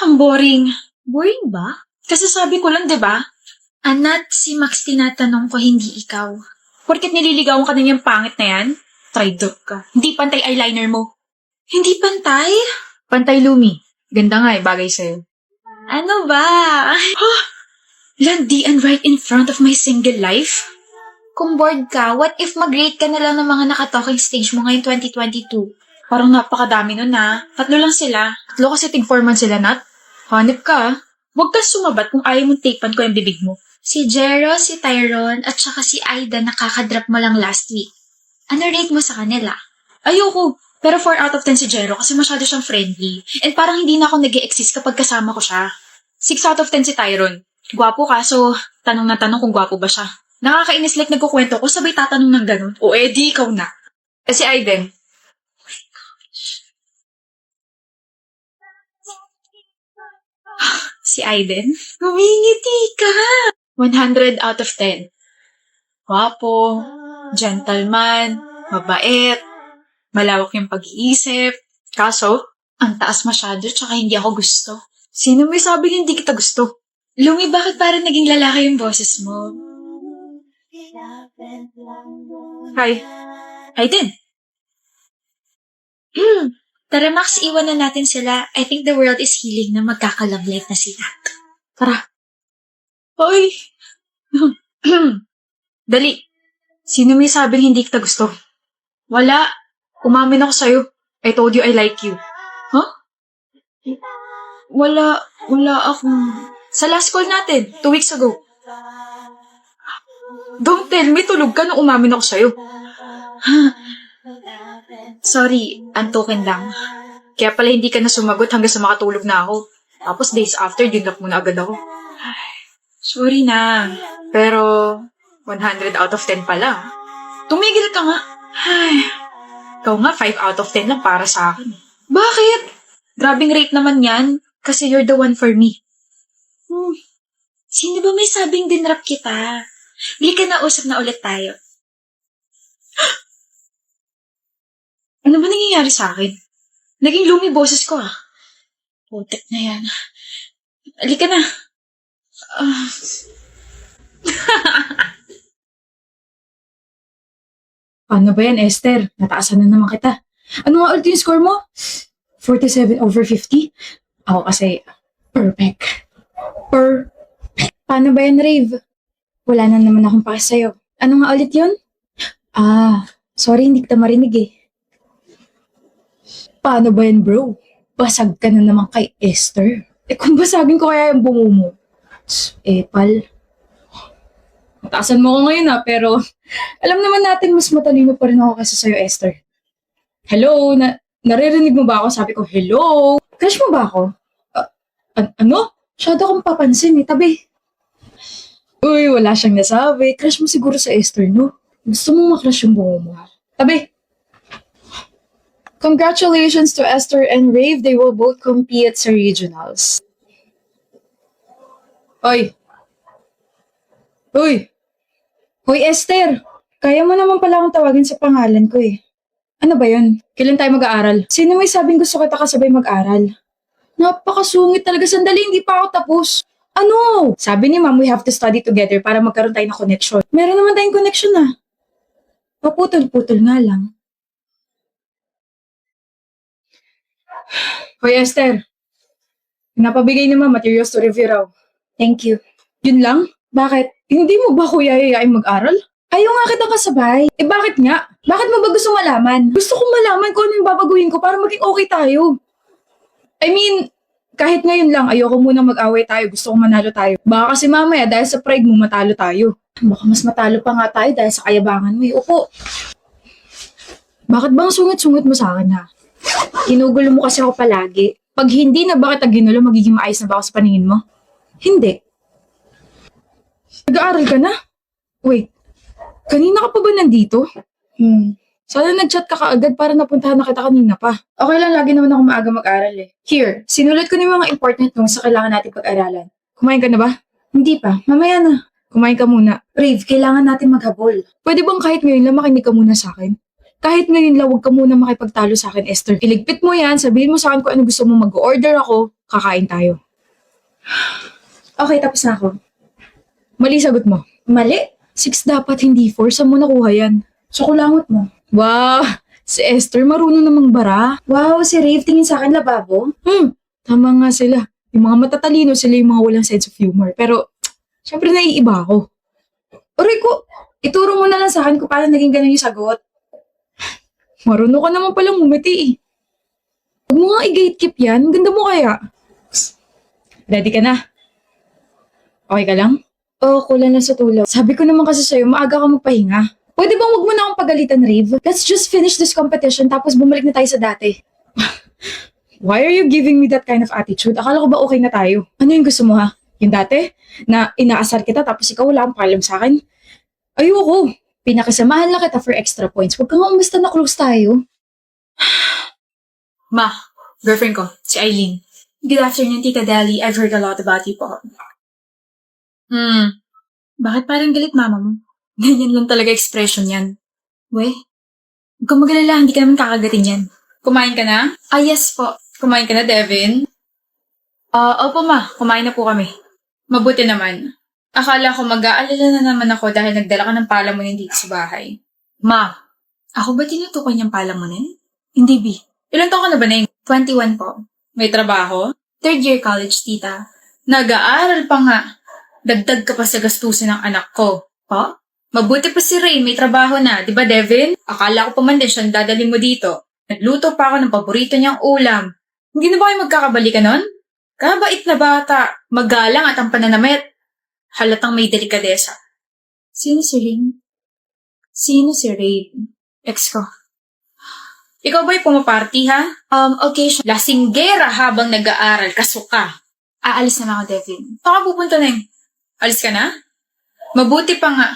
Ang boring. Boring ba? Kasi sabi ko lang, di ba? Anat, si Max tinatanong ko, hindi ikaw. Porket nililigawan ka na niyang pangit na yan, traitor ka. Hindi pantay eyeliner mo. Hindi pantay? Pantay Lumi. Ganda nga bagay sa'yo. Ano ba? Landian right in front of my single life? Kung bored ka, what if mag-rate ka na lang ng mga naka-talking stage mo ngayong 2022? Parang napakadami nun ha. 3 lang sila. 3 kasi tig-4 sila, Nat. Hanip ka ha. Huwag ka sumabat kung ayaw mong tapean ko yung bibig mo. Si Jero, si Tyrone, at saka si Aida nakaka-drop mo lang last week. Ano rate mo sa kanila? Ayoko. Pero 4 out of 10 si Jero kasi masyado siyang friendly. And parang hindi na ako nag-e-exist kapag kasama ko siya. 6 out of 10 si Tyrone. Gwapo kaso tanong na tanong kung gwapo ba siya. Nakakainis like nagkukwento ko sabay tatanong ng ganun. O di ikaw na. Eh si Aiden. Si Aiden? Humingiti ka! 100 out of 10. Gwapo, gentleman, mabait, malawak yung pag-iisip. Kaso, ang taas masyado tsaka hindi ako gusto. Sino may sabing hindi kita gusto? Lumi, bakit parang naging lalaki yung boses mo? Hi. Aiden. Tara Max, iwan na natin sila. I think the world is healing na magkaka-love life na sila. Tara. Hoy! Dali. Sino may sabing hindi kita gusto? Wala. Umamin ako sa'yo. I told you I like you. Huh? Wala akong... Sa last call natin, 2 weeks ago. Don't tell me, tulog ka nung umamin ako sa'yo. Sorry, antukin lang. Kaya pala hindi ka na sumagot hanggang sa makatulog na ako. Tapos days after, dinlock mo na agad ako. Sorry na. Pero, 100 out of 10 pala. Tumigil ka nga. Ikaw nga, 5 out of 10 lang para sa akin. Bakit? Grabing rate naman yan. Kasi you're the one for me. Sino ba may sabing dinrap kita? Hindi ka na usap na ulit tayo. Ano ba nangyayari sa akin? Naging lumi boses ko ah. Putek na yan. Halika na. Paano ba yan, Esther? Nataasan na naman kita. Ano nga ulit yung score mo? 47 over 50? Ako kasi, perfect. Paano ba yan, Rave? Wala na naman akong pake sa'yo. Ano nga ulit yun? Sorry, hindi kita marinig eh. Paano ba yan, bro? Basag ka na naman kay Esther. Kung basagin ko kaya yung bungo mo. Pal. Mataasan mo ko ngayon pero alam naman natin mas matalino pa rin ako kaysa sa'yo, Esther. Hello? Naririnig mo ba ako? Sabi ko, hello? Crush mo ba ako? Ano? Masyado akong papansin tabi. Uy, wala siyang nasabi. Crush mo siguro sa Esther, no? Gusto mong makrush yung bungo mo. Tabi. Congratulations to Esther and Rave. They will both compete sa regionals. Hoy, Esther. Kaya mo naman pala akong tawagin sa pangalan ko eh. Ano ba yun? Kailan tayo mag-aaral? Sino may sabing gusto kita kasabay mag-aral? Napakasungit talaga. Sandali, hindi pa ako tapos. Ano? Sabi ni Ma'am, we have to study together para magkaroon tayo ng connection. Meron naman tayong connection Paputol-putol nga lang. Hoy, Esther. Napabigay naman materials to review raw. Thank you. Yun lang? Bakit? Hindi mo ba kuya yayain mag-aral? Ayaw nga kitang kasabay. Bakit nga? Bakit mo ba gusto malaman? Gusto kong malaman kung ano yung babaguhin ko para maging okay tayo. I mean, kahit ngayon lang, ayoko munang mag-away tayo. Gusto kong manalo tayo. Baka kasi mamaya dahil sa pride mo, matalo tayo. Baka mas matalo pa nga tayo dahil sa kayabangan mo. Upo. Bakit bang sungit-sungit mo sa akin ha? Ginugulo mo kasi ako palagi. Pag hindi na bakit ginulo, magiging maayos na ba ako sa paningin mo? Hindi. Nag-aaral ka na? Wait, kanina ka pa ba nandito? Sana nag-chat ka kaagad para napuntahan na kita kanina pa. Okay lang, lagi naman ako maaga mag-aral eh. Here, sinulat ko na yung mga important things sa kailangan natin pag-aralan. Kumain ka na ba? Hindi pa, mamaya na. Kumain ka muna. Rave, kailangan natin maghabol. Pwede bang kahit ngayon lang makinig ka muna sa akin? Kahit ngayon lang, huwag ka muna makipagtalo sa akin, Esther. Iligpit mo yan, sabihin mo sa akin kung ano gusto mo, mag-order ako, kakain tayo. Okay, tapos na ako. Mali sagot mo. Mali? 6 dapat, hindi 4. Saan mo nakuha yan? Sa kulangot mo. Wow! Si Esther, marunong namang bara. Wow, si Rave, tingin sa akin lababo. Tama nga sila. Yung mga matatalino, sila yung mga walang sense of humor. Pero, syempre naiiba ako. Aray ko, ituro mo na lang sa akin kung paano naging ganun yung sagot. Marunong ka naman palang umiti eh. Huwag mo nga i-gatekeep yan. Ang ganda mo kaya. Ready ka na? Okay ka lang? Oo, kulang na sa tulog. Sabi ko naman kasi sa'yo, maaga ka magpahinga. Pwede bang wag mo na akong pagalitan, Rave? Let's just finish this competition tapos bumalik na tayo sa dati. Why are you giving me that kind of attitude? Akala ko ba okay na tayo? Ano yung gusto mo ha? Yung dati? Na inaasar kita tapos ikaw wala kang paalam sa akin? Ayoko. Pinakisamahan lang kita for extra points. Huwag ka nga umasta na close tayo. Ma, girlfriend ko, si Eileen. Good afternoon, Tita Deli. I've heard a lot about you po. Bakit parang galit mama mo? Ganyan lang talaga expression yan. We, huwag kang magalala, hindi ka naman kakagatin yan. Kumain ka na? Yes po. Kumain ka na, Devin? Opo ma, kumain na po kami. Mabuti naman. Akala ko mag-aalala na naman ako dahil nagdala ka ng palamunin dito sa bahay. Ma, Ako ba tinutukoy niyang palamunin? hindi bi. Ilan taon ka na ba, Neng? 21 po. May trabaho? 3rd year college, tita. Nag-aaral pa nga. Dagdag ka pa sa gastusin ng anak ko. Po? Mabuti pa si Ray, may trabaho na. Di ba, Devin? Akala ko pa man din siyang dadalhin mo dito. Nagluto pa ako ng paborito niyang ulam. Hindi na ba kayo magkakabalikan nun? Kabait na bata. Magalang at ang pananamit. Halatang may delikadesa. Sino si Ring? Sino si Ray? Ex ko. Ikaw ba'y pumaparty, ha? Occasion. Lasinggera habang nag-aaral, kasuka. Aalis na ako, Devin. Saan ka pupunta, Neng? Alis ka na? Mabuti pa nga.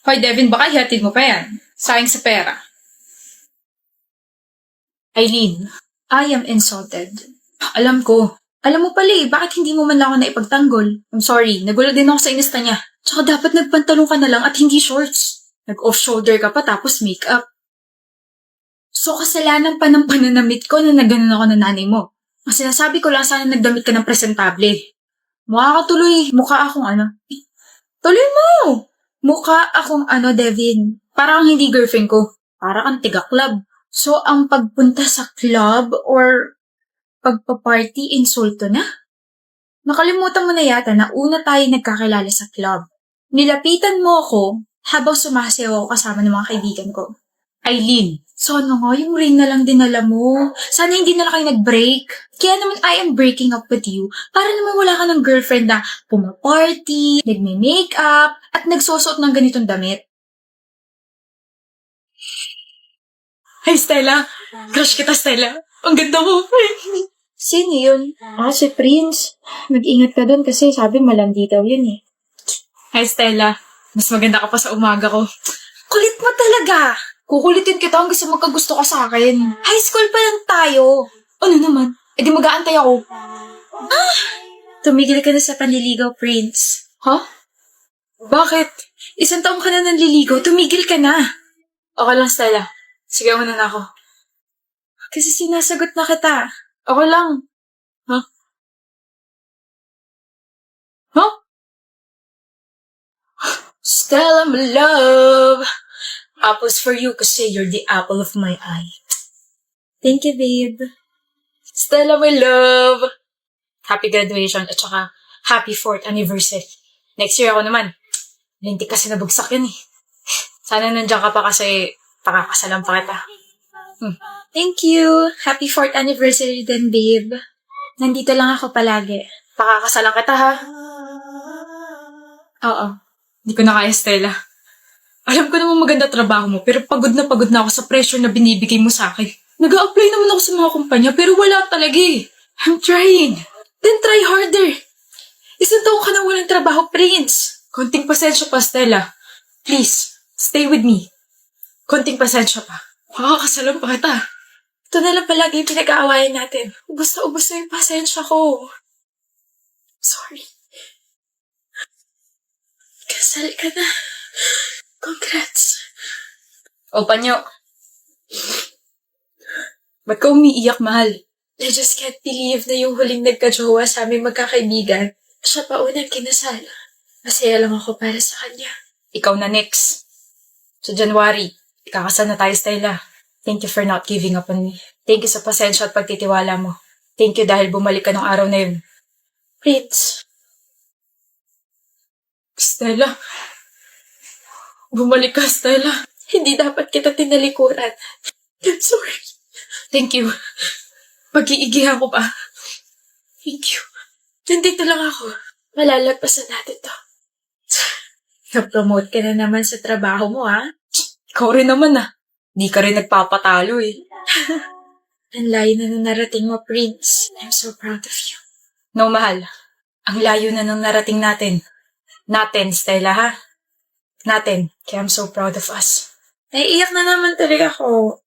Hoy, Devin, baka ihatid mo pa yan. Sayang sa pera. Eileen, I am insulted. alam ko. Alam mo pala bakit hindi mo man lang ako naipagtanggol? I'm sorry, nagulo din ako sa inista niya. Tsaka dapat nagpantalong ka na lang at hindi shorts. Nag-off-shoulder ka pa tapos makeup. So, kasalanan pa ng pananamit ko na naganon ako ng nanay mo. Ang sinasabi ko lang sana nagdamit ka ng presentable. Mukha ka tuloy. Mukha akong ano. Tuloy mo! Mukha akong ano, Devin. Parang hindi girlfriend ko. Parang kang tiga-club. So, ang pagpunta sa club or pagpa-party, insulto na? Nakalimutan mo na yata na una tayo nagkakilala sa club. Nilapitan mo ako habang sumasayaw ako kasama ng mga kaibigan ko. Eileen, sana nga yung ring na lang dinala mo. Sana hindi na lang kayo nag-break. Kaya naman I am breaking up with you para naman wala ka ng girlfriend na pumaparty, nagme-makeup, at nagsusuot ng ganitong damit. Hey Stella! Crush kita Stella! Ang ganda mo! Sino yun? Si Prince. Mag-ingat ka dun kasi sabi malandi daw yun eh. Hi Stella! Mas maganda ka pa sa umaga ko. Kulit mo talaga! Kukulitin kita hanggang sa magkagusto ka sa akin. High school pa lang tayo. Ano naman? E di mag-aantay ako. Tumigil ka na sa panliligaw, Prince. Ha? Bakit? 1 taong ka na nanliligaw, tumigil ka na. Okay lang, Stella. Sige, muna na ako. Kasi sinasagot na kita. Okay lang. Ha? Ha? Stella, my love. Apples for you kasi you're the apple of my eye. Thank you, babe. Stella, my love. Happy graduation at saka happy 4th anniversary. Next year ako naman. Lintik kasi nabagsak yun eh. Sana nandiyan ka pa kasi pakakasalan pa kita. Thank you. Happy 4th anniversary din, babe. Nandito lang ako palagi. Pakakasalan kita ha. Oo. Hindi ko na kaya, Stella. Alam ko namang maganda trabaho mo, pero pagod na ako sa pressure na binibigay mo sa akin. Nag-a-apply naman ako sa mga kumpanya, pero wala talaga eh. I'm trying. Then try harder. 1 taong ka na walang trabaho, Prince. Konting pasensya pa, Stella. Please, stay with me. Konting pasensya pa. Makakasalan pa kita. Ito na lang palagi yung pinag-aawayan natin. Ubus na yung pasensya ko. Sorry. Kasal ka na. Congrats. O, Panyo. Ba't ka umiiyak, mahal? I just can't believe na yung huling nagka-jowa sa aming magkakaibigan, siya pa unang kinasal. Masaya lang ako para sa kanya. Ikaw na next. Sa January, ikakasal na tayo, Stella. Thank you for not giving up on me. Thank you sa pasensya at pagtitiwala mo. Thank you dahil bumalik ka ng araw na yun. Prince, Stella. Bumalik ka, Stella. hindi dapat kita tinalikuran. I'm sorry. Thank you. Pag-iigihan ko pa. Thank you. Nandito lang ako. Malalagpasan natin to. Na-promote ka na naman sa trabaho mo, ha? Ikaw rin naman Di ka rin nagpapatalo Ang layo na narating mo, Prince. I'm so proud of you. No, mahal. Ang layo na nang narating natin. Natin, Stella, ha? Natin. Kaya I'm so proud of us. Naiiyak na naman talaga ako.